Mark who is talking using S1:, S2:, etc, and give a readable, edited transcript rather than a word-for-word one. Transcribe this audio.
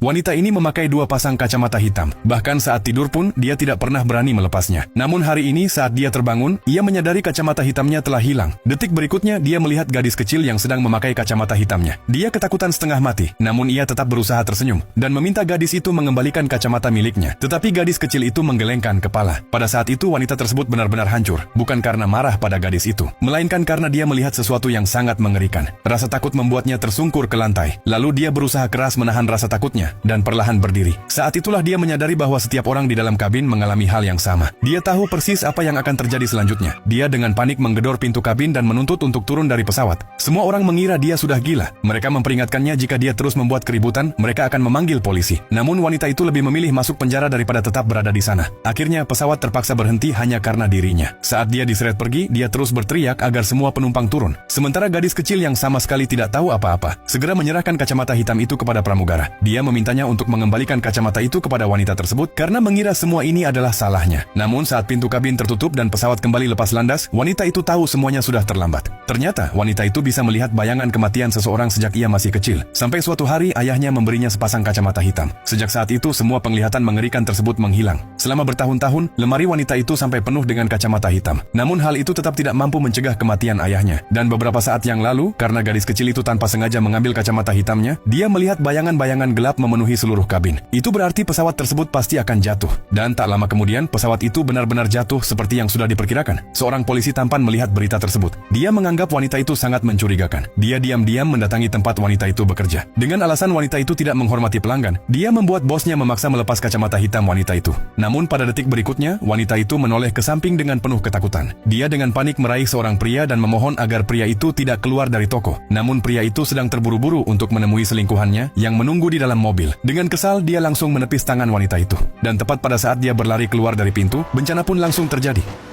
S1: Wanita ini memakai dua pasang kacamata hitam. Bahkan saat tidur pun, dia tidak pernah berani melepasnya. Namun hari ini saat dia terbangun, ia menyadari kacamata hitamnya telah hilang. Detik berikutnya, dia melihat gadis kecil yang sedang memakai kacamata hitamnya. Dia ketakutan setengah mati, namun ia tetap berusaha tersenyum dan meminta gadis itu mengembalikan kacamata miliknya. Tetapi gadis kecil itu menggelengkan kepala. Pada saat itu wanita tersebut benar-benar hancur, bukan karena marah pada gadis itu, melainkan karena dia melihat sesuatu yang sangat mengerikan. Rasa takut membuatnya tersungkur ke lantai. Lalu dia berusaha keras menahan rasa takutnya dan perlahan berdiri. Saat itulah dia menyadari bahwa setiap orang di dalam kabin mengalami hal yang sama. Dia tahu persis apa yang akan terjadi selanjutnya. Dia dengan panik menggedor pintu kabin dan menuntut untuk turun dari pesawat. Semua orang mengira dia sudah gila. Mereka memperingatkannya jika dia terus membuat keributan, mereka akan memanggil polisi. Namun wanita itu lebih memilih masuk penjara daripada tetap berada di sana. Akhirnya pesawat terpaksa berhenti hanya karena dirinya. Saat dia diseret pergi, dia terus berteriak agar semua penumpang turun. Sementara gadis kecil yang sama sekali tidak tahu apa-apa segera menyerahkan kacamata hitam itu kepada pramugara. Dia memintanya untuk mengembalikan kacamata itu kepada wanita tersebut karena mengira semua ini adalah salahnya. Namun saat pintu kabin tertutup dan pesawat kembali lepas landas, wanita itu tahu semuanya sudah terlambat. Ternyata wanita itu bisa melihat bayangan kematian seseorang sejak ia masih kecil. Sampai suatu hari ayahnya memberinya sepasang kacamata hitam. Sejak saat itu semua penglihatan mengerikan tersebut menghilang. Selama bertahun-tahun, lemari wanita itu sampai penuh dengan kacamata hitam. Namun hal itu tetap tidak mampu mencegah kematian ayahnya. Dan beberapa saat yang lalu, karena gadis kecil itu tanpa sengaja mengambil kacamata hitamnya, dia melihat bayangan-bayangan gelap memenuhi seluruh kabin. Itu berarti pesawat tersebut pasti akan jatuh. Dan tak lama kemudian, pesawat itu benar-benar jatuh seperti yang sudah diperkirakan. Seorang polisi tampan melihat berita tersebut. Dia menganggap wanita itu sangat mencurigakan. Dia diam-diam mendatangi tempat wanita itu bekerja. Dengan alasan wanita itu tidak menghormati pelanggan, dia membuat bosnya memaksa melepas kacamata hitam wanita itu. Namun pada detik berikutnya, wanita itu menoleh ke samping dengan penuh ketakutan. Dia dengan panik meraih seorang pria dan memohon agar pria itu tidak keluar dari toko. Namun pria itu sedang terburu-buru untuk menemui selingkuhannya yang menunggu di dalam mobil. Dengan kesal, dia langsung menepis tangan wanita itu. Dan tepat pada saat dia berlari keluar dari pintu, bencana pun langsung terjadi.